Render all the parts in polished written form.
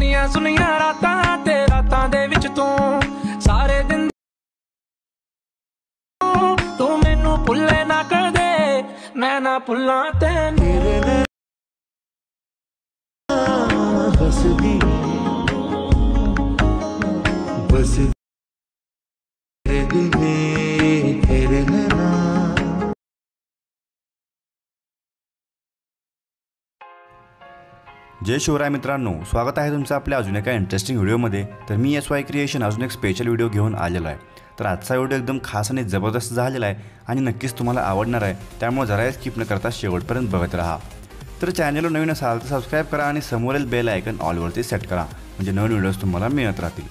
सुनिया सुनिया रातां ते रातां दे विच तू सारे दिन तू मैनू भुल्ले ना कर दे मैं ना भुल्लां तैनू बस तेरे दिल में तेरे नैना। जय शिवराय मित्रांनो, स्वागत आहे तुमचं आपल्या अजून एका इंटरेस्टिंग व्हिडिओमध्ये। तर मी SY क्रिएशन अजून एक स्पेशल व्हिडिओ घेऊन आलेलो आहे। तर आजचा व्हिडिओ एकदम खास आणि जबरदस्त झालेला आहे आणि नक्कीच तुम्हाला आवडणार आहे, त्यामुळे जरा स्किप न करता शेवटपर्यंत बघत राहा। तर चॅनलवर नवीन असाल तर सबस्क्राईब करा आणि समोरील बेल आयकन ऑलवरती सेट करा, म्हणजे नवीन व्हिडिओज तुम्हाला मिळत राहतील।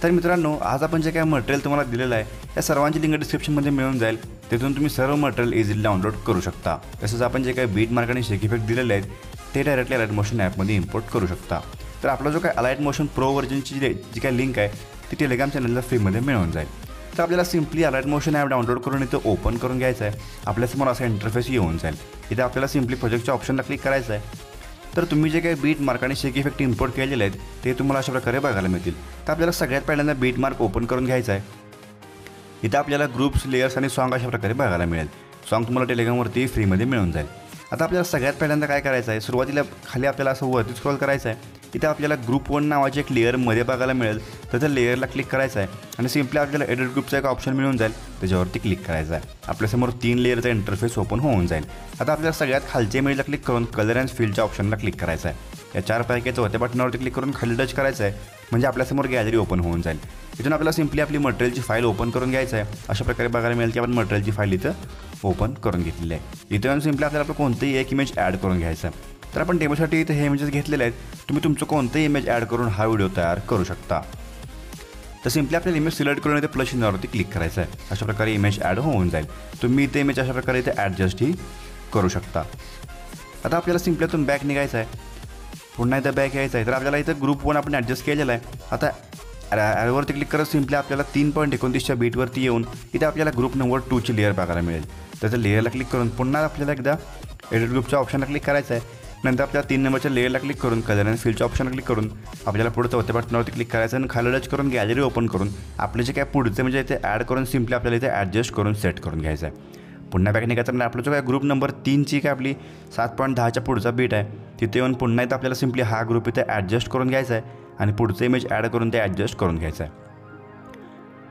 तर मित्रांनो, आज आपण जे काय मटेरियल तुम्हाला दिलेलं आहे या सर्वांची लिंक डिस्क्रिप्शनमध्ये मिळून जाईल, तिथून तुम्ही सर्व मटेरियल इझिली डाउनलोड करू शकता। तसंच आपण जे काही बीट मार्क आणि शेक इफेक्ट दिलेले आहेत ते डायरेक्टली अलाइट मोशन ॲपमध्ये इम्पोर्ट करू शकता। तर आपला जो काय अलाइट मोशन प्रो व्हर्जनची जी काय लिंक आहे ती टेलिग्राम चॅनलला फ्रीमध्ये मिळून जाईल। तर आपल्याला सिम्पली अलाइट मोशन ॲप डाउनलोड करून इथं ओपन करून घ्यायचं आहे। आपल्यासमोर असा इंटरफेस येऊन जाईल। इथे आपल्याला सिम्पली प्रोजेक्टच्या ऑप्शनला क्लिक करायचं आहे। तर तुम्ही जे काही बीट मार्क आणि शेक इफेक्ट इम्पोर्ट केलेले आहेत ते तुम्हाला अशा प्रकारे बघायला मिळतील। तर आपल्याला सगळ्यात पहिल्यांदा बीट मार्क ओपन करून घ्यायचा आहे। इथं आपल्याला ग्रुप्स, लेयर्स आणि सॉन्ग अशा प्रकारे बघायला मिळेल। सॉन्ग तुम्हाला टेलिग्रामवरती फ्रीमध्ये मिळून जाईल। आता आपल्याला सगळ्यात पहिल्यांदा काय करायचं आहे, सुरुवातीला खाली आपल्याला असं वरती स्क्रॉल करायचं आहे। इथे आपल्याला ग्रुप 1 नावाचे एक लेअरमध्ये बघायला मिळेल, तर त्या लेअरला क्लिक करायचं आहे आणि सिम्पली आपल्याला एडिट ग्रुपचा एक ऑप्शन मिळून जाईल, त्याच्यावरती क्लिक करायचं आहे। आपल्यासमोर 3 लेअरचा इंटरफेस ओपन होऊन जाईल। आता आपल्याला सगळ्यात खालच्या इमेजला क्लिक करून कलर अँड फिलच्या ऑप्शनला क्लिक करायचं आहे। या 4 पैकी चौथ्या बटनावरती क्लिक करून खाली टच करायचं आहे, म्हणजे आपल्यासमोर गॅलरी ओपन होऊन जाईल। इथून आपल्याला सिम्पली आपली मटेरियलची फाईल ओपन करून घ्यायचं आहे। अशा प्रकारे बघायला मिळेल की आपण मटेरियलची फाईल इथं ओपन करून घेतलेली आहे। इथे येऊन सिम्पली आपल्याला कोणतेही एक इमेज ॲड करून घ्यायचं आहे। तर आपण डेमोसाठी इथे हे इमेजेस घेतलेले आहेत। तुम्ही तुमचं कोणतेही इमेज ॲड करून हा व्हिडिओ तयार करू शकता। तर सिम्पली आपल्याला इमेज सिलेक्ट करून इथे प्लस चिन्हावरती क्लिक करायचं आहे। अशा प्रकारे इमेज ॲड होऊन जाईल। तुम्ही इथे इमेज अशा प्रकारे इथे ॲडजस्टही करू शकता। आता आपल्याला सिम्पली इथून बॅक निघायचं आहे, पुन्हा इथं बॅक यायचं आहे। तर आपल्याला इथं ग्रुप 1 आपण ॲडजस्ट केलेला आहे। आता ॲरोवरती क्लिक करत सिम्पली आपल्याला 3.29च्या बीटवरती येऊन इथे आपल्याला ग्रुप नंबर 2ची लेअर बघायला मिळेल। तर त्या लेअरला क्लिक करून पुन्हा आपल्याला एकदा एडिट ग्रुपच्या ऑप्शनला क्लिक करायचं आहे। नंतर आपल्याला 3 नंबरच्या लेअरला क्लिक करून कलर अँड फिलच्या ऑप्शनला क्लिक करून आपल्याला पुढे चौथ्या बटनावरती क्लिक करायचं आणि खाली टच करून गॅलरी ओपन करून आपले जे काय पुढचे म्हणजे इथे ॲड करून सिम्पली आपल्याला इथे ॲडजस्ट करून सेट करून घ्यायचं आहे। पुन्हा बॅक निघायचं आपला जो काय ग्रुप नंबर 3ची काय आपली 7.10च्या पुढचा बीट आहे, तिथे येऊन पुन्हा इथं आपल्याला सिम्पली हा ग्रुप इथे ॲडजस्ट करून घ्यायचा आहे आणि पुढचं इमेज ॲड करून ते ॲडजस्ट करून घ्यायचं आहे।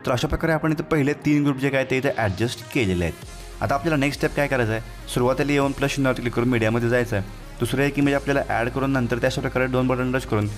तर अशा प्रकारे आपण इथे पहिले 3 ग्रुप जे काय ते इथे ॲडजस्ट केलेले आहेत। आता आपल्याला नेक्स्ट स्टेप काय करायचं आहे, सुरुवातीला येऊन प्लस चिन्हावरती क्लिक करून मीडियामध्ये जायचं आहे। दुसरं एक इमेज आपल्याला ॲड करून नंतर त्या अशा प्रकारे 2 बटन टच करून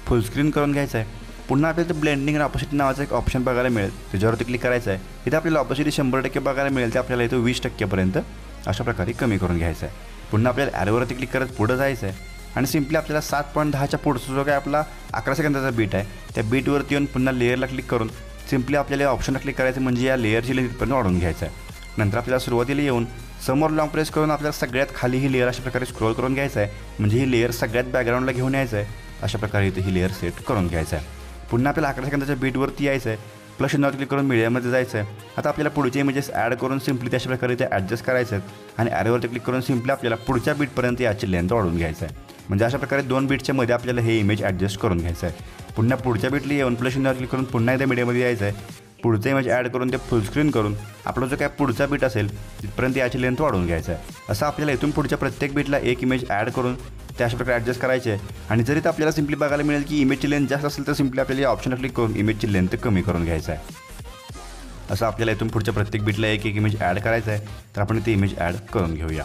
फुल स्क्रीन करून घ्यायचं आहे। पुन्हा आपल्याला इथे ब्लेंडिंग आणि ऑपोसिटी नावाचा एक ऑप्शन बघायला मिळेल, त्याच्यावरती क्लिक करायचं आहे। इथे आपल्याला ऑपोसिटी 100% बघायला मिळेल, ते आपल्याला इथे 20% अशा प्रकारे कमी करून घ्यायचं आहे। पुन्हा आपल्याला ॲरोवरती क्लिक करत पुढं जायचं आहे आणि सिम्पली आपल्याला 7.10च्या पुढचा जो काय आपला 11 सेकंदाचा बीट आहे त्या बीटवरती येऊन पुन्हा लेअरला क्लिक करून सिम्पली आपल्याला या ऑप्शनला क्लिक करायचं, म्हणजे या लेअरची लेंथ इथपर्यंत वाढवून घ्यायचं आहे। नंतर आपल्याला सुरुवातीला येऊन समोर लॉंग प्रेस करून आपल्याला सगळ्यात खाली ही लेअर अशा प्रकारे स्क्रोल करून घ्यायचं आहे, म्हणजे ही लेअर सगळ्यात बॅकग्राऊंडला घेऊन यायचं आहे। अशा प्रकारे इथे ही लेअर सेट करून घ्यायचं आहे। पुन्हा आपल्याला 11 सेकंदाच्या बीटवरती यायचं आहे, प्लस चिन्हावर क्लिक करून मीडियामध्ये जायचं आहे। आता आपल्याला पुढचे इमेजेस ॲड करून सिम्पली त्याच्या प्रकारे इथे ॲडजस्ट करायचं आहेत आणि ॲरोवरती क्लिक करून सिम्पली आपल्याला पुढच्या बीटपर्यंत याची लेंथ वाढवून घ्यायचं आहे, म्हणजे अशा प्रकारे 2 बीटच्या मध्ये आपल्याला हे इमेज ॲडजस्ट करून घ्यायचं आहे। पुन्हा पुढच्या बीटला येऊन प्लस चिन्हावर क्लिक करून पुन्हा इथे मीडियामध्ये यायचं आहे। पुढचा इमेज ॲड करून ते फुल स्क्रीन करून आपला जो काय पुढचा बीट असेल तिथपर्यंत याची लेंथ वाढवून घ्यायचं आहे। असं आपल्याला इथून पुढच्या प्रत्येक बीटला एक इमेज ॲड करून त्या अशा प्रकारे ॲडजस्ट करायचे आहे। आणि जरी तर आपल्याला सिम्पली बघायला मिळेल की इमेजची लेंथ जास्त असेल तर सिम्पली आपल्याला या ऑप्शनला क्लिक करून इमेजची लेंथ कमी करून घ्यायचं आहे। असं आपल्याला इथून पुढच्या प्रत्येक बीटला एक इमेज ॲड करायचा आहे। तर आपण इथे इमेज ॲड करून घेऊया।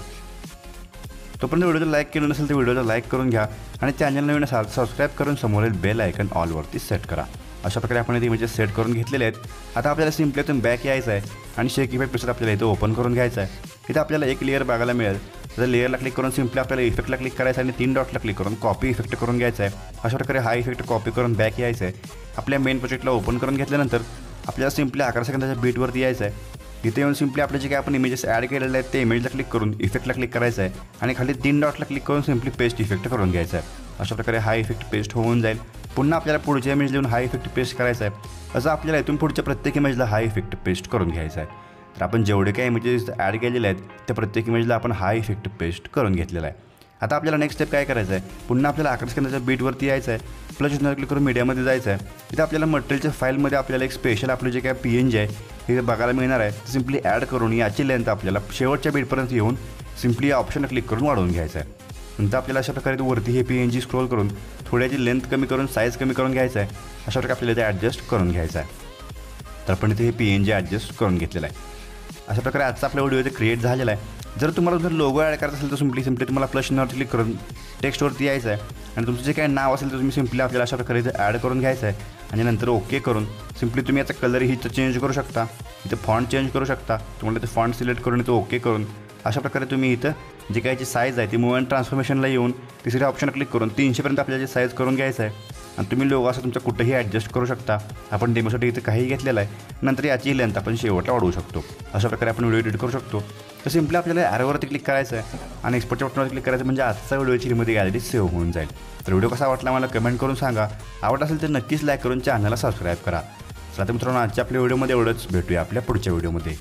तोपर्यंत व्हिडिओला लाईक केलं नसेल तर व्हिडिओला लाईक करून घ्या आणि चॅनल नवीन असाल सबस्क्राईब करून समोरील बेल आयकन ऑलवरती सेट करा। अशा प्रकारे आपण इथे इमेजेस सेट करून घेतलेले आहेत। आता आपल्याला सिम्पली इथून बॅक यायचं आहे आणि शेक इफेक्ट प्रेसर आपल्याला इथे ओपन करून घ्यायचं आहे। इथे आपल्याला एक लेअर बघायला मिळेल, तर लेअरला क्लिक करून सिम्पली आपल्याला इफेक्टला क्लिक करायचं आणि 3 डॉटला क्लिक करून कॉपी इफेक्ट करून घ्यायचं आहे। अशा प्रकारे हा इफेक्ट कॉपी करून बॅक यायचं आहे। आपल्या मेन प्रोजेक्टला ओपन करून घेतल्यानंतर आपल्याला सिम्पली 11 सेकंदाच्या बीटवरती यायचं आहे। इथे येऊन सिम्पली आपले जे काय आपण इमेजेस ॲड केलेले आहेत ते इमेजला क्लिक करून इफेक्टला क्लिक करायचं आहे आणि खाली 3 डॉटला क्लिक करून सिम्पली पेस्ट इफेक्ट करून घ्यायचं आहे। अशा प्रकारे हा इफेक्ट पेस्ट होऊन जाईल। पुन्हा आपल्याला पुढच्या इमेज लिहून हा इफेक्ट पेस्ट करायचा आहे। असं आपल्याला इथून पुढच्या प्रत्येक इमेजला हा इफेक्ट पेस्ट करून घ्यायचा आहे। तर आपण जेवढे काही इमेजेस ॲड केलेले आहेत त्या प्रत्येक इमेजला आपण हा इफेक्ट पेस्ट करून घेतलेला आहे। आता आपल्याला नेक्स्ट स्टेप काय करायचं आहे, पुन्हा आपल्याला आकार स्कॅनरच्या बीटवरती यायचं आहे, प्लस इथून क्लिक करून मीडियामध्ये जायचं आहे. इथं आपल्याला मटेरियलच्या फाईलमध्ये आपल्याला एक स्पेशल आपलं जे काय PNG आहे हे बघायला मिळणार आहे. सिम्पली ॲड करून याची लेंथ आपल्याला शेवटच्या बीटपर्यंत येऊन सिम्पली या ऑप्शनला क्लिक करून वाढवून घ्यायचं आहे. नंतर आपल्याला अशा प्रकारे वरती हे PNG स्क्रोल करून थोड्याची लेंथ कमी करून साईज कमी करून घ्यायचं आहे. अशा प्रकारे आपल्याला इथे ॲडजस्ट करून घ्यायचं आहे. तर आपण इथे हे PNG ॲडजस्ट करून घेतलेलं आहे. अशा प्रकारे आजचा आपला व्हिडिओ इथे क्रिएट झालेला आहे. जर तुम्हाला लोगो ॲड करायचा असेल तर सिम्पली तुम्हाला प्लस चिन्हावरती क्लिक करून टेक्स्टवरती यायचं आहे आणि तुमचं जे काही नाव असेल तर तुम्ही सिम्पली आपल्याला अशा प्रकारे इथे ॲड करून घ्यायचं आहे आणि नंतर ओके करून सिम्पली तुम्ही याचा कलर ही इथं चेंज करू शकता, इथं फॉन्ट चेंज करू शकता. तुम्हाला इथे फॉन्ट सिलेक्ट करून इथं ओके करून अशा प्रकारे तुम्ही इथं जे काही साईज आहे ती मूव अँड ट्रान्सफॉर्मेशनला येऊन तिसऱ्या ऑप्शन क्लिक करून 300पर्यंत आपल्याला जे साईज करून घ्यायचं आहे आणि तुम्ही लोगो असं तुमचं कुठेही ॲडजस्ट करू शकता. आपण डेमोसाठी इथं काही घेतलेलं आहे. नंतर याची लेंथ आपण शेवटला वाढवू शकतो. अशा प्रकारे आपण व्हिडिओ एडिट करू शकतो. तर सिम्पली आपल्याला ॲरोवरती क्लिक करायचं आहे आणि एक्सपोर्टच्या बटनवरती क्लिक करायचं म्हणजे आजचा व्हिडिओची रिमध्ये गॅलरी सेव्ह होऊन जाईल. तर व्हिडिओ कसा वाटला मला कमेंट करून सांगा. आवडत असेल तर नक्कीच लाईक करून चॅनलला सबस्क्राईब करा. चला तर मित्रांनो, आजच्या आपल्या व्हिडिओमध्ये एवढंच. भेटूया आपल्या पुढच्या व्हिडिओमध्ये.